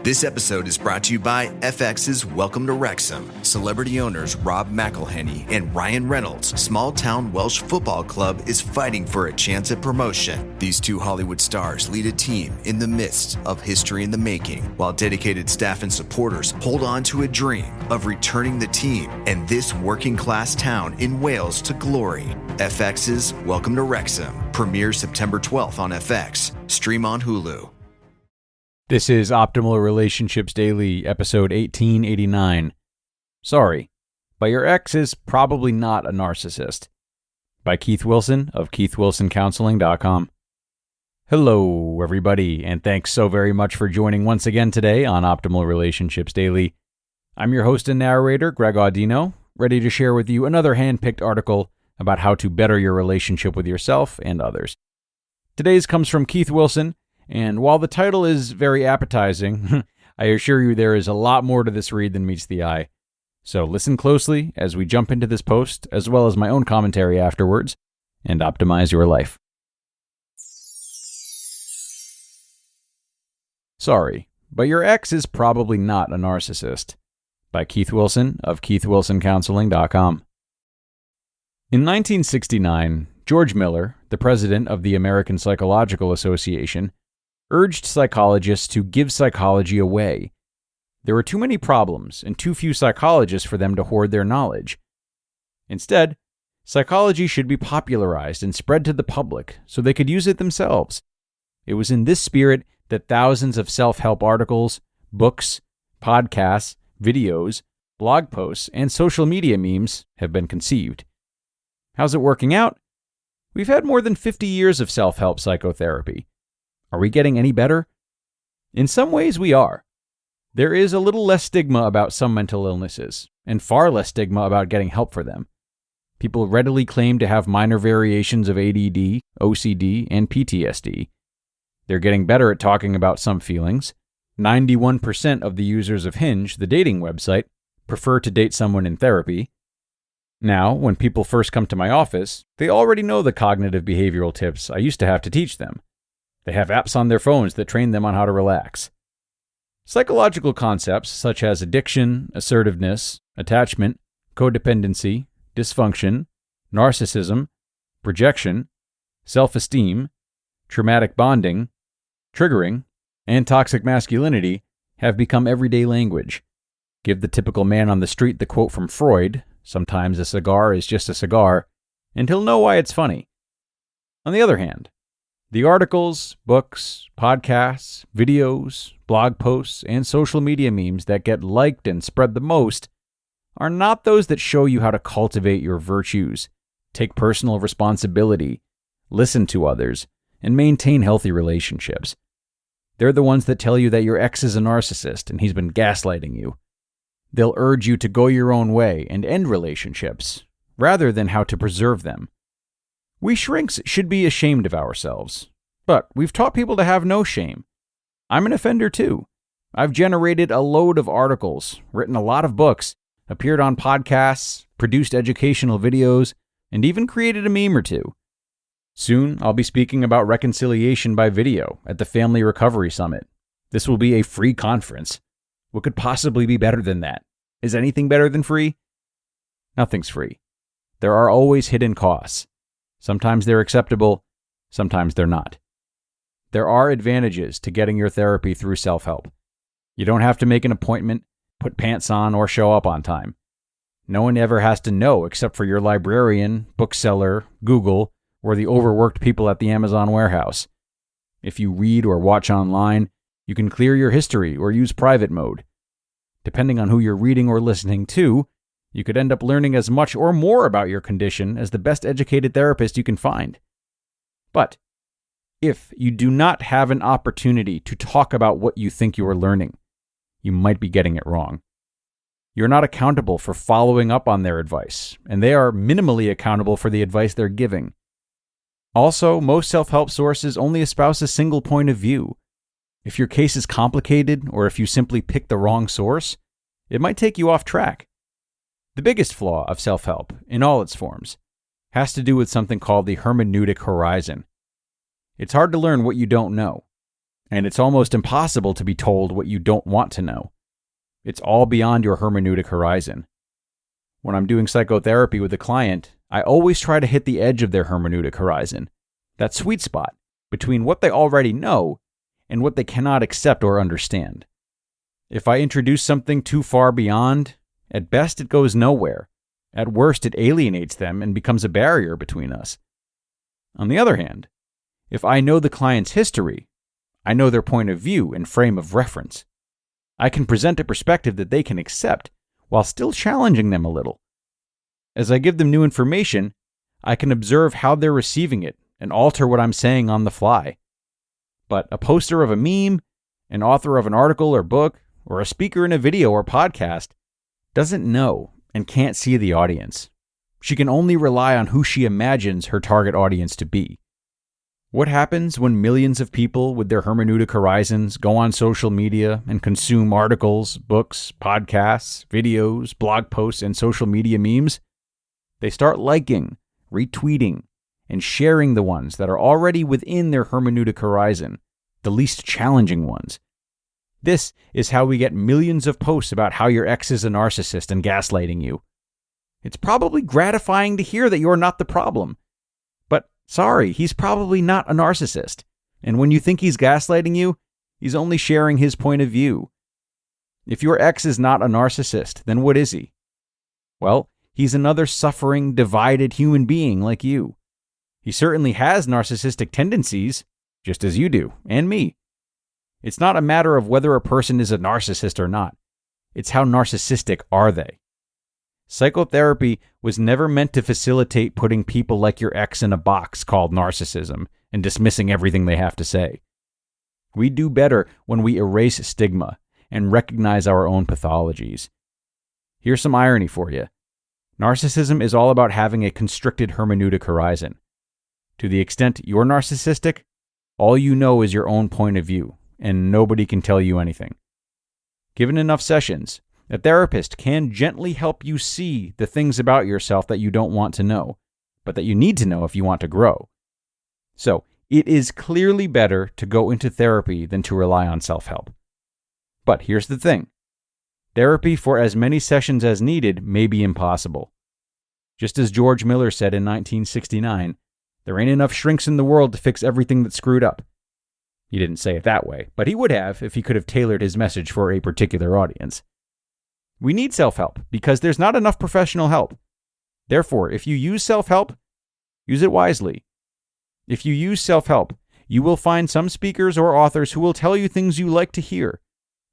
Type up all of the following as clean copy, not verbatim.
This episode is brought to you by FX's Welcome to Wrexham. Celebrity owners Rob McElhenney and Ryan Reynolds' small-town Welsh football club is fighting for a chance at promotion. These two Hollywood stars lead a team in the midst of history in the making, while dedicated staff and supporters hold on to a dream of returning the team and this working-class town in Wales to glory. FX's Welcome to Wrexham premieres September 12th on FX. Stream on Hulu. This is Optimal Relationships Daily, episode 1889. Sorry, but your ex is probably not a narcissist. By Keith Wilson of KeithWilsonCounseling.com. Hello, everybody, and thanks so very much for joining once again today on Optimal Relationships Daily. I'm your host and narrator, Greg Audino, ready to share with you another hand-picked article about how to better your relationship with yourself and others. Today's comes from Keith Wilson. And while the title is very appetizing, I assure you there is a lot more to this read than meets the eye. So listen closely as we jump into this post, as well as my own commentary afterwards, and optimize your life. Sorry, but your ex is probably not a narcissist. By Keith Wilson of KeithWilsonCounseling.com. In 1969, George Miller, the president of the American Psychological Association, urged psychologists to give psychology away. There were too many problems and too few psychologists for them to hoard their knowledge. Instead, psychology should be popularized and spread to the public so they could use it themselves. It was in this spirit that thousands of self-help articles, books, podcasts, videos, blog posts, and social media memes have been conceived. How's it working out? We've had more than 50 years of self-help psychotherapy. Are we getting any better? In some ways, we are. There is a little less stigma about some mental illnesses, and far less stigma about getting help for them. People readily claim to have minor variations of ADD, OCD, and PTSD. They're getting better at talking about some feelings. 91% of the users of Hinge, the dating website, prefer to date someone in therapy. Now, when people first come to my office, they already know the cognitive behavioral tips I used to have to teach them. They have apps on their phones that train them on how to relax. Psychological concepts such as addiction, assertiveness, attachment, codependency, dysfunction, narcissism, projection, self-esteem, traumatic bonding, triggering, and toxic masculinity have become everyday language. Give the typical man on the street the quote from Freud, "Sometimes a cigar is just a cigar," and he'll know why it's funny. On the other hand, the articles, books, podcasts, videos, blog posts, and social media memes that get liked and spread the most are not those that show you how to cultivate your virtues, take personal responsibility, listen to others, and maintain healthy relationships. They're the ones that tell you that your ex is a narcissist and he's been gaslighting you. They'll urge you to go your own way and end relationships, rather than how to preserve them. We shrinks should be ashamed of ourselves, but we've taught people to have no shame. I'm an offender too. I've generated a load of articles, written a lot of books, appeared on podcasts, produced educational videos, and even created a meme or two. Soon, I'll be speaking about reconciliation by video at the Family Recovery Summit. This will be a free conference. What could possibly be better than that? Is anything better than free? Nothing's free. There are always hidden costs. Sometimes they're acceptable, sometimes they're not. There are advantages to getting your therapy through self-help. You don't have to make an appointment, put pants on, or show up on time. No one ever has to know except for your librarian, bookseller, Google, or the overworked people at the Amazon warehouse. If you read or watch online, you can clear your history or use private mode. Depending on who you're reading or listening to, you could end up learning as much or more about your condition as the best educated therapist you can find. But if you do not have an opportunity to talk about what you think you are learning, you might be getting it wrong. You're not accountable for following up on their advice, and they are minimally accountable for the advice they're giving. Also, most self-help sources only espouse a single point of view. If your case is complicated, or if you simply pick the wrong source, it might take you off track. The biggest flaw of self-help, in all its forms, has to do with something called the hermeneutic horizon. It's hard to learn what you don't know. and it's almost impossible to be told what you don't want to know. It's all beyond your hermeneutic horizon. When I'm doing psychotherapy with a client, I always try to hit the edge of their hermeneutic horizon, that sweet spot between what they already know and what they cannot accept or understand. If I introduce something too far beyond, at best it goes nowhere. At worst, it alienates them and becomes a barrier between us. On the other hand, if I know the client's history, I know their point of view and frame of reference. I can present a perspective that they can accept while still challenging them a little. As I give them new information, I can observe how they're receiving it and alter what I'm saying on the fly. But a poster of a meme, an author of an article or book, or a speaker in a video or podcast doesn't know and can't see the audience. She can only rely on who she imagines her target audience to be. What happens when millions of people with their hermeneutic horizons go on social media and consume articles, books, podcasts, videos, blog posts, and social media memes? They start liking, retweeting, and sharing the ones that are already within their hermeneutic horizon, the least challenging ones. This is how we get millions of posts about how your ex is a narcissist and gaslighting you. It's probably gratifying to hear that you're not the problem. But sorry, he's probably not a narcissist. And when you think he's gaslighting you, he's only sharing his point of view. If your ex is not a narcissist, then what is he? Well, he's another suffering, divided human being like you. He certainly has narcissistic tendencies, just as you do, and me. It's not a matter of whether a person is a narcissist or not. It's how narcissistic are they. Psychotherapy was never meant to facilitate putting people like your ex in a box called narcissism and dismissing everything they have to say. We do better when we erase stigma and recognize our own pathologies. Here's some irony for you. Narcissism is all about having a constricted hermeneutic horizon. To the extent you're narcissistic, all you know is your own point of view, and nobody can tell you anything. Given enough sessions, a therapist can gently help you see the things about yourself that you don't want to know, but that you need to know if you want to grow. So, it is clearly better to go into therapy than to rely on self-help. But here's the thing. Therapy for as many sessions as needed may be impossible. Just as George Miller said in 1969, there ain't enough shrinks in the world to fix everything that's screwed up. He didn't say it that way, but he would have if he could have tailored his message for a particular audience. We need self-help because there's not enough professional help. Therefore, if you use self-help, use it wisely. If you use self-help, you will find some speakers or authors who will tell you things you like to hear.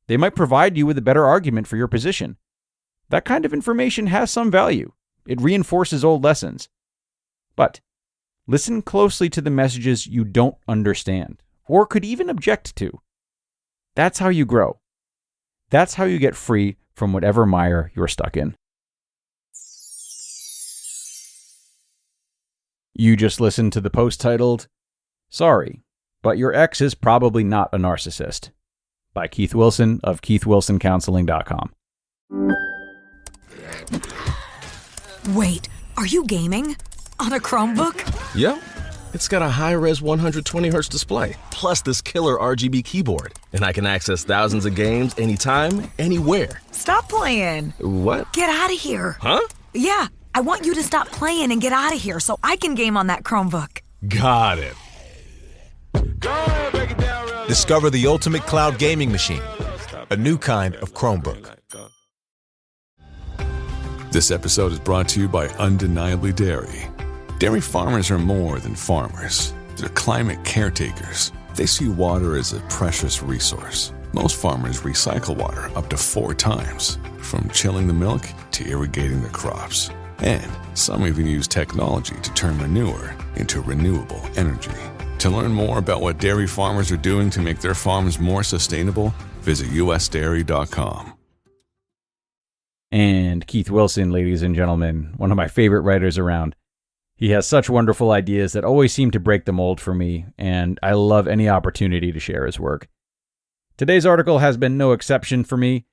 They might provide you with a better argument for your position. That kind of information has some value. It reinforces old lessons. But listen closely to the messages you don't understand or could even object to. That's how you grow. That's how you get free from whatever mire you're stuck in. You just listened to the post titled, "Sorry, but your ex is probably not a narcissist," by Keith Wilson of KeithWilsonCounseling.com. Wait, are you gaming? On a Chromebook? Yep. It's got a high-res 120Hz display, plus this killer RGB keyboard. And I can access thousands of games anytime, anywhere. Stop playing. What? Get out of here. Huh? Yeah, I want you to stop playing and get out of here so I can game on that Chromebook. Got it. Discover the ultimate cloud gaming machine, a new kind of Chromebook. This episode is brought to you by Undeniably Dairy. Dairy farmers are more than farmers. They're climate caretakers. They see water as a precious resource. Most farmers recycle water up to 4 times, from chilling the milk to irrigating their crops. And some even use technology to turn manure into renewable energy. To learn more about what dairy farmers are doing to make their farms more sustainable, visit usdairy.com. And Keith Wilson, ladies and gentlemen, one of my favorite writers around. He has such wonderful ideas that always seem to break the mold for me, and I love any opportunity to share his work. Today's article has been no exception for me.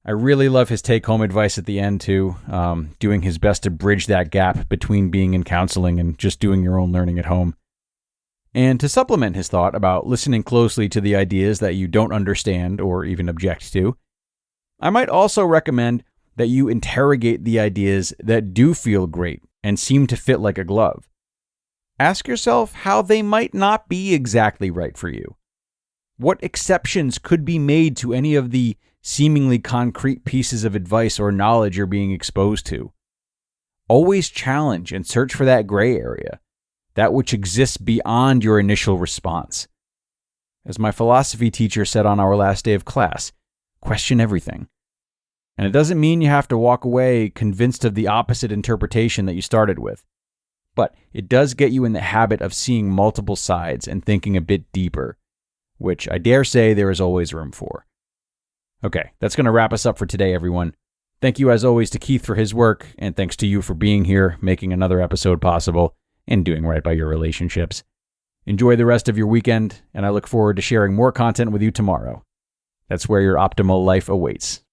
I really love his take-home advice at the end, too, doing his best to bridge that gap between being in counseling and just doing your own learning at home. And to supplement his thought about listening closely to the ideas that you don't understand or even object to, I might also recommend that you interrogate the ideas that do feel great and seem to fit like a glove. Ask yourself how they might not be exactly right for you. What exceptions could be made to any of the seemingly concrete pieces of advice or knowledge you're being exposed to? Always challenge and search for that gray area, that which exists beyond your initial response. As my philosophy teacher said on our last day of class, question everything. And it doesn't mean you have to walk away convinced of the opposite interpretation that you started with. But it does get you in the habit of seeing multiple sides and thinking a bit deeper, which I dare say there is always room for. Okay, that's going to wrap us up for today, everyone. Thank you as always to Keith for his work, and thanks to you for being here, making another episode possible, and doing right by your relationships. Enjoy the rest of your weekend, and I look forward to sharing more content with you tomorrow. That's where your optimal life awaits.